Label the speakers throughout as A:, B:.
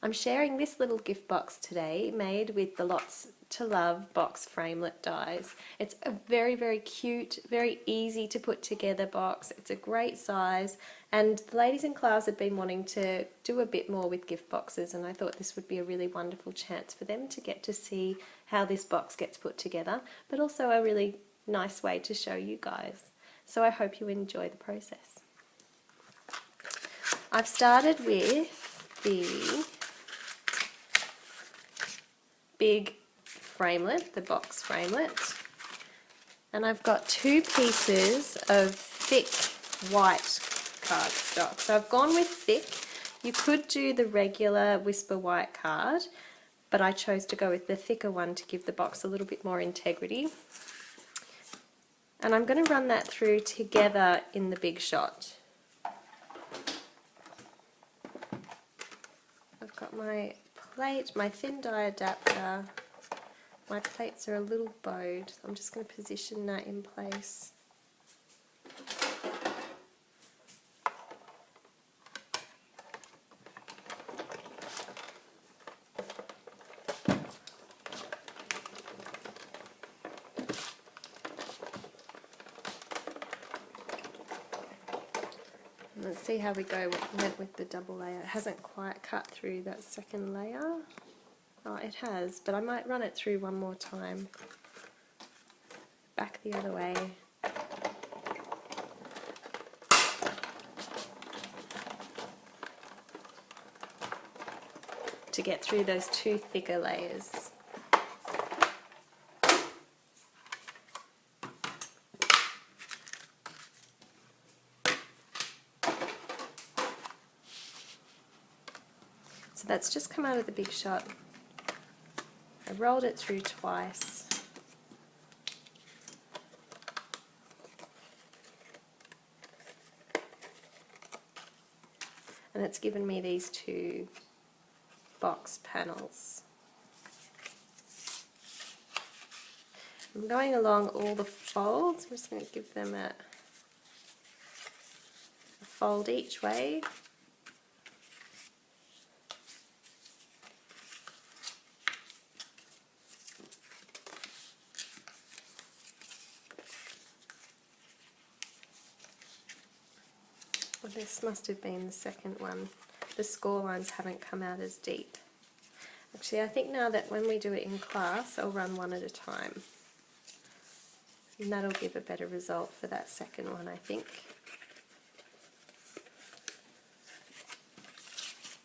A: I'm sharing this little gift box today made with the Lots to Love box framelit dies. It's a very, very cute, very easy to put together box. It's a great size, and the ladies in class had been wanting to do a bit more with gift boxes, and I thought this would be a really wonderful chance for them to get to see how this box gets put together, but also a really nice way to show you guys. So I hope you enjoy the process. I've started with the big framelit, the box framelit, and I've got 2 pieces of thick white cardstock. So I've gone with thick. You could do the regular Whisper white card, but I chose to go with the thicker one to give the box a little bit more integrity. And I'm going to run that through together in the Big Shot. I've got my plate, my thin die adapter. My plates are a little bowed. I'm just going to position that in place. Let's see how we went with the double layer. It hasn't quite cut through that second layer. Oh, it has, but I might run it through one more time. Back the other way. To get through those 2 thicker layers. So that's just come out of the Big Shot. I rolled it through twice. And it's given me these 2 box panels. I'm going along all the folds. I'm just going to give them a fold each way. Well, this must have been the second one. The score lines haven't come out as deep. Actually, I think now that when we do it in class, I'll run one at a time. And that'll give a better result for that second one, I think.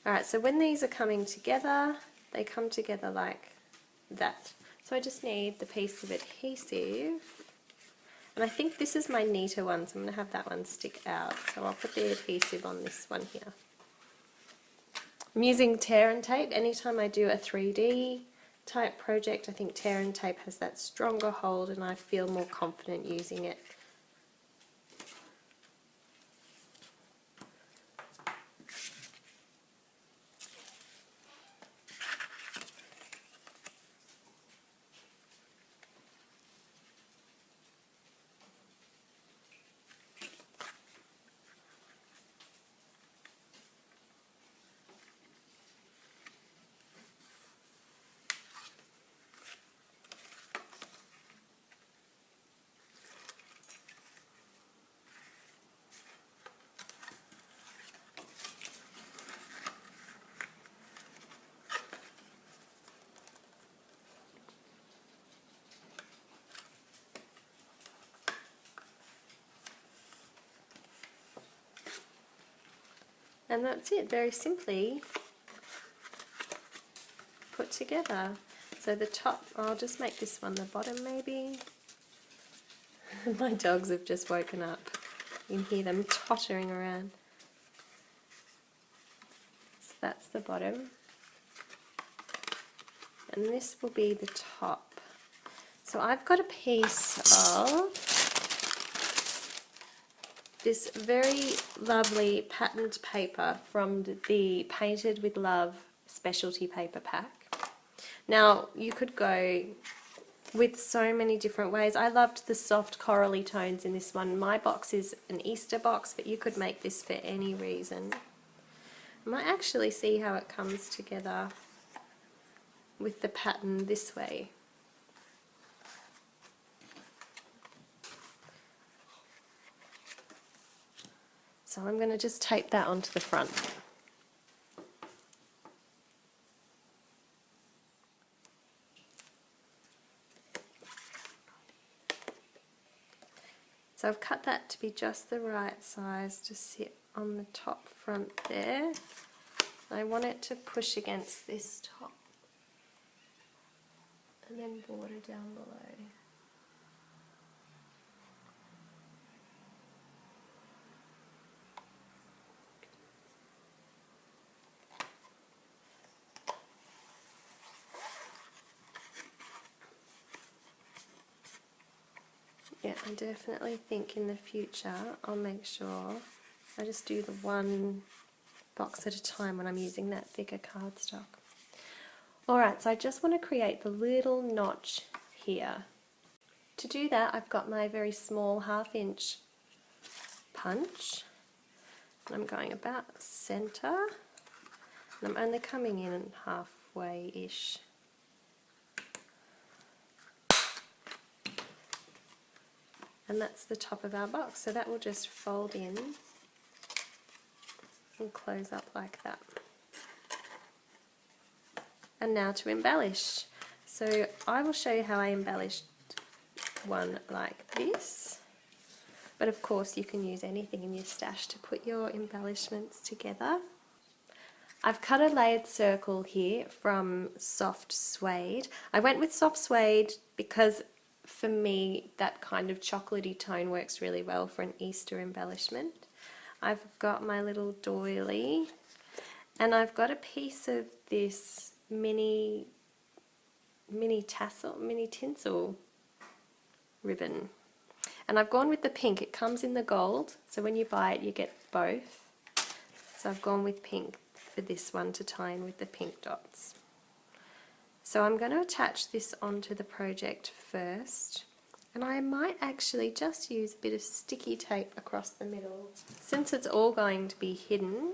A: Alright, so when these are coming together, they come together like that. So I just need the piece of adhesive. And I think this is my neater one, so I'm going to have that one stick out. So I'll put the adhesive on this one here. I'm using tear and tape. Anytime I do a 3D type project, I think tear and tape has that stronger hold and I feel more confident using it. And that's it, very simply put together. So the top, I'll just make this one the bottom maybe. My dogs have just woken up. You can hear them tottering around. So that's the bottom. And this will be the top. So I've got a piece of this very lovely patterned paper from the Painted with Love specialty paper pack. Now you could go with so many different ways. I loved the soft corally tones in this one. My box is an Easter box, but you could make this for any reason. I might actually see how it comes together with the pattern this way. So I'm going to just tape that onto the front. So I've cut that to be just the right size to sit on the top front there. I want it to push against this top and then border down below. Yeah, I definitely think in the future I'll make sure I just do the one box at a time when I'm using that thicker cardstock. Alright, so I just want to create the little notch here. To do that, I've got my very small 1/2 inch punch. And I'm going about center. And I'm only coming in halfway-ish. And that's the top of our box, so that will just fold in and close up like that. And now to embellish. So I will show you how I embellished one like this, but of course you can use anything in your stash to put your embellishments together. I've cut a layered circle here from soft suede. I went with soft suede because for me that kind of chocolatey tone works really well for an Easter embellishment. I've got my little doily and I've got a piece of this mini tinsel ribbon, and I've gone with the pink. It comes in the gold, so when you buy it you get both. So I've gone with pink for this one to tie in with the pink dots. So I'm going to attach this onto the project first, and I might actually just use a bit of sticky tape across the middle. Since it's all going to be hidden,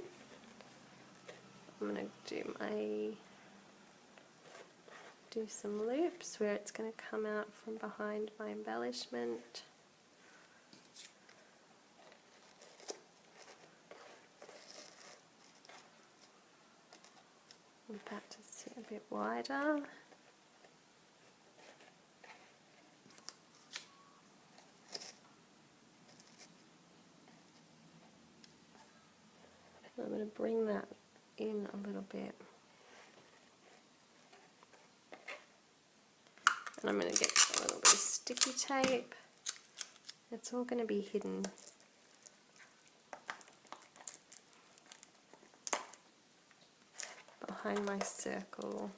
A: I'm going to do some loops where it's going to come out from behind my embellishment. I'm about to sit a bit wider. I'm going to bring that in a little bit. And I'm going to get a little bit of sticky tape. It's all going to be hidden. Behind my circle.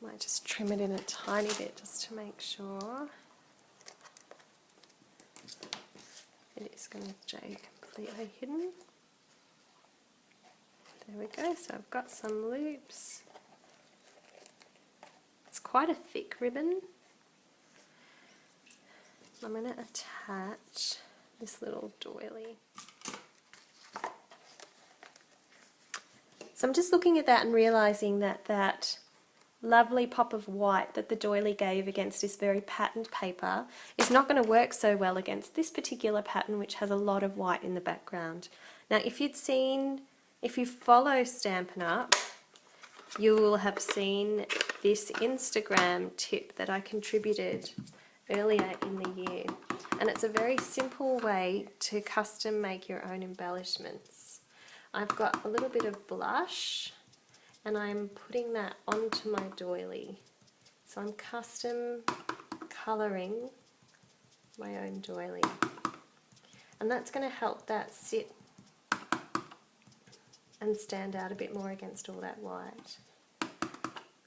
A: Might just trim it in a tiny bit just to make sure. It is going to stay completely hidden. There we go, so I've got some loops. It's quite a thick ribbon. I'm going to attach this little doily. So I'm just looking at that and realising that that lovely pop of white that the doily gave against this very patterned paper is not going to work so well against this particular pattern, which has a lot of white in the background. Now if you follow Stampin' Up, you will have seen this Instagram tip that I contributed earlier in the year, and it's a very simple way to custom make your own embellishments. I've got a little bit of blush and I'm putting that onto my doily, so I'm custom colouring my own doily, and that's going to help that sit and stand out a bit more against all that white.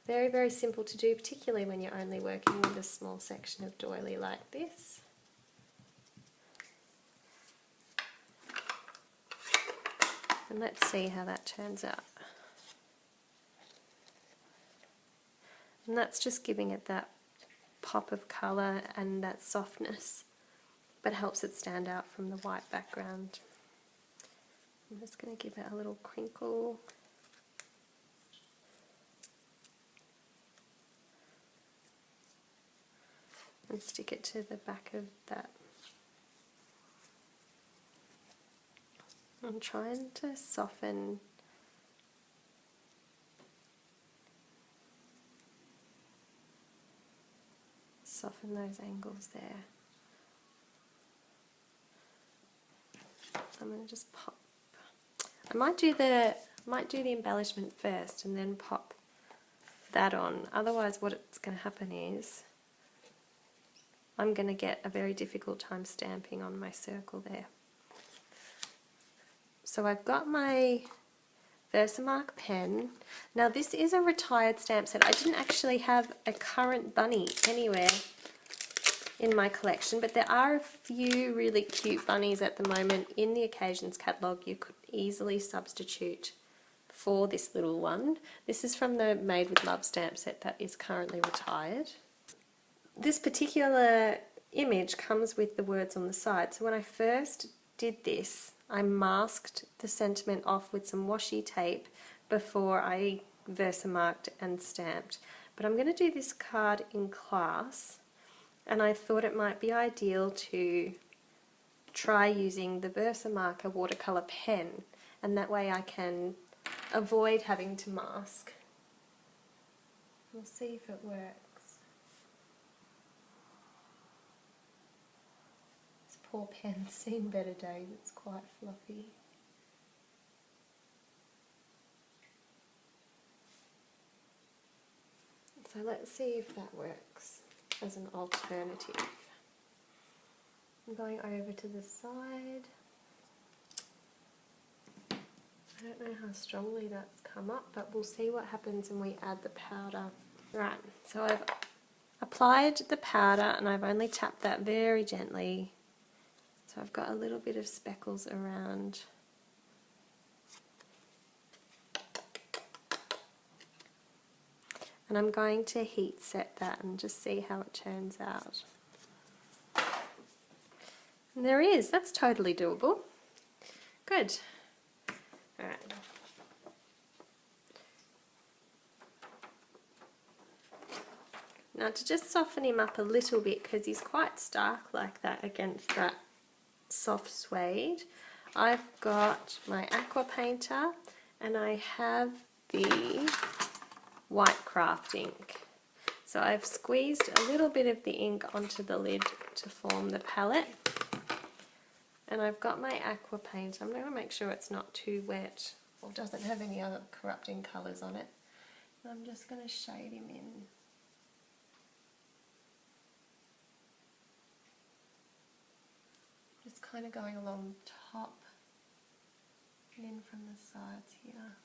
A: Very, very simple to do, particularly when you're only working with a small section of doily like this. And let's see how that turns out. And that's just giving it that pop of colour and that softness, but helps it stand out from the white background. I'm just going to give it a little crinkle. And stick it to the back of that. I'm trying to soften those angles there. I'm going to just pop. I might do the embellishment first and then pop that on. Otherwise, what's going to happen is I'm going to get a very difficult time stamping on my circle there. So I've got my VersaMark pen. Now this is a retired stamp set. I didn't actually have a current bunny anywhere in my collection, but there are a few really cute bunnies at the moment in the occasions catalogue you could easily substitute for this little one. This is from the Made with Love stamp set that is currently retired. This particular image comes with the words on the side, so when I first did this I masked the sentiment off with some washi tape before I VersaMarked and stamped. But I'm going to do this card in class, and I thought it might be ideal to try using the VersaMarker watercolour pen, and that way I can avoid having to mask. We'll see if it works. Poor pen's seen better days, it's quite fluffy. So let's see if that works as an alternative. I'm going over to the side. I don't know how strongly that's come up, but we'll see what happens when we add the powder. Right, so I've applied the powder and I've only tapped that very gently. So I've got a little bit of speckles around. And I'm going to heat set that and just see how it turns out. And there he is, that's totally doable. Good. Alright. Now to just soften him up a little bit, because he's quite stark like that against that soft suede, I've got my Aqua painter and I have the white craft ink. So I've squeezed a little bit of the ink onto the lid to form the palette, and I've got my Aqua paint. I'm going to make sure it's not too wet or doesn't have any other corrupting colours on it. And I'm just going to shade him in. Just kind of going along the top and in from the sides here.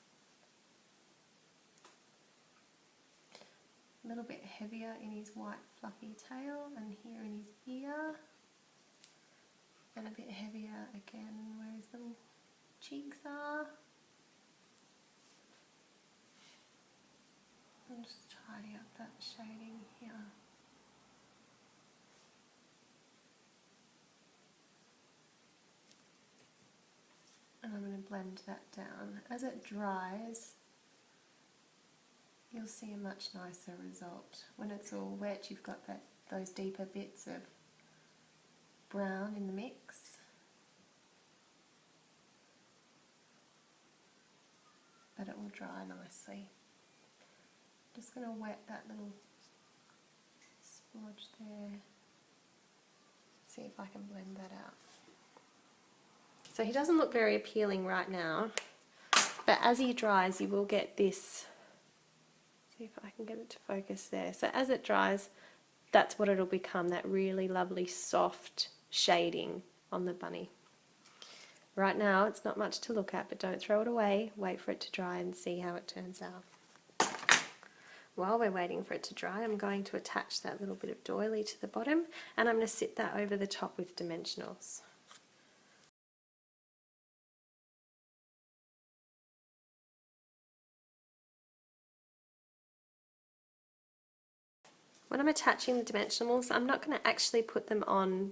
A: A little bit heavier in his white fluffy tail and here in his ear. And a bit heavier again where his little cheeks are. I'll just tidy up that shading here. And I'm going to blend that down. As it dries, you'll see a much nicer result. When it's all wet, you've got those deeper bits of brown in the mix. But it will dry nicely. Just going to wet that little splodge there. See if I can blend that out. So he doesn't look very appealing right now, but as he dries you will get this. See if I can get it to focus there. So as it dries, that's what it'll become, that really lovely soft shading on the bunny. Right now it's not much to look at, but don't throw it away. Wait for it to dry and see how it turns out. While we're waiting for it to dry, I'm going to attach that little bit of doily to the bottom, and I'm going to sit that over the top with Dimensionals. When I'm attaching the Dimensionals, I'm not going to actually put them on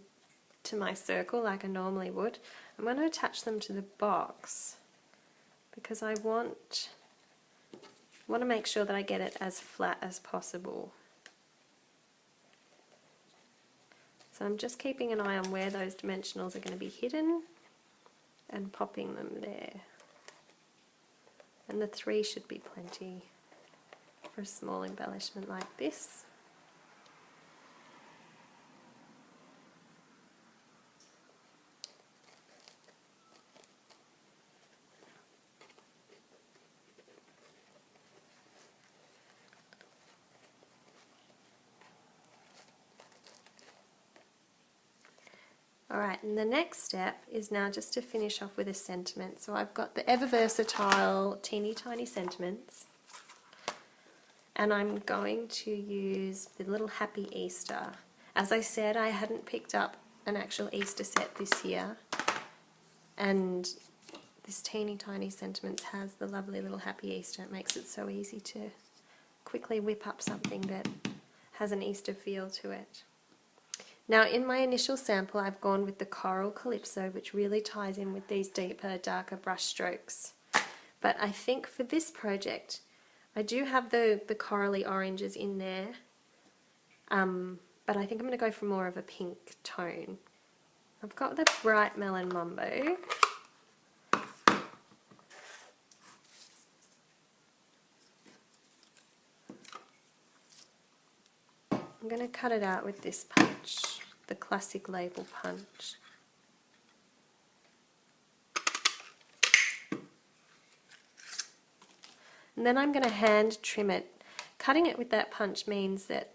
A: to my circle like I normally would. I'm going to attach them to the box because I want to make sure that I get it as flat as possible. So I'm just keeping an eye on where those dimensionals are going to be hidden and popping them there. And the 3 should be plenty for a small embellishment like this. Alright, and the next step is now just to finish off with a sentiment. So I've got the ever versatile teeny tiny sentiments, and I'm going to use the little Happy Easter. As I said, I hadn't picked up an actual Easter set this year, and this teeny tiny sentiments has the lovely little Happy Easter. It makes it so easy to quickly whip up something that has an Easter feel to it. Now in my initial sample I've gone with the Coral Calypso, which really ties in with these deeper, darker brush strokes. But I think for this project I do have the corally oranges in there, but I think I'm going to go for more of a pink tone. I've got the Bright Melon Mambo. I'm going to cut it out with this punch, the classic label punch. And then I'm going to hand trim it. Cutting it with that punch means that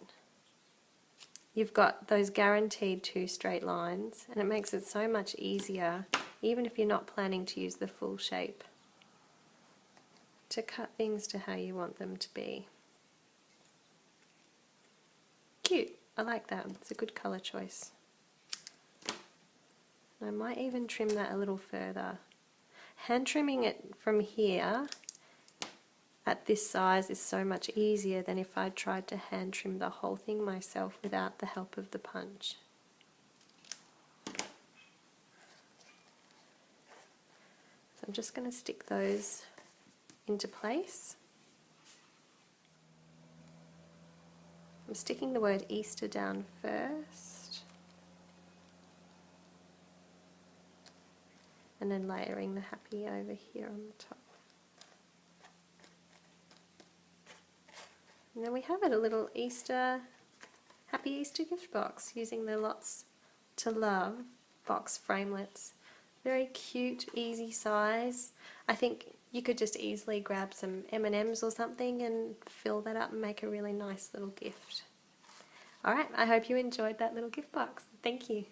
A: you've got those guaranteed 2 straight lines, and it makes it so much easier, even if you're not planning to use the full shape, to cut things to how you want them to be. Cute. I like that. It's a good colour choice. I might even trim that a little further. Hand trimming it from here at this size is so much easier than if I tried to hand trim the whole thing myself without the help of the punch. So I'm just going to stick those into place. I'm sticking the word Easter down first, and then layering the happy over here on the top. And then we have it, a little Easter, Happy Easter gift box using the Lots to Love box framelits. Very cute, easy size. I think you could just easily grab some M&Ms or something and fill that up and make a really nice little gift. Alright, I hope you enjoyed that little gift box. Thank you.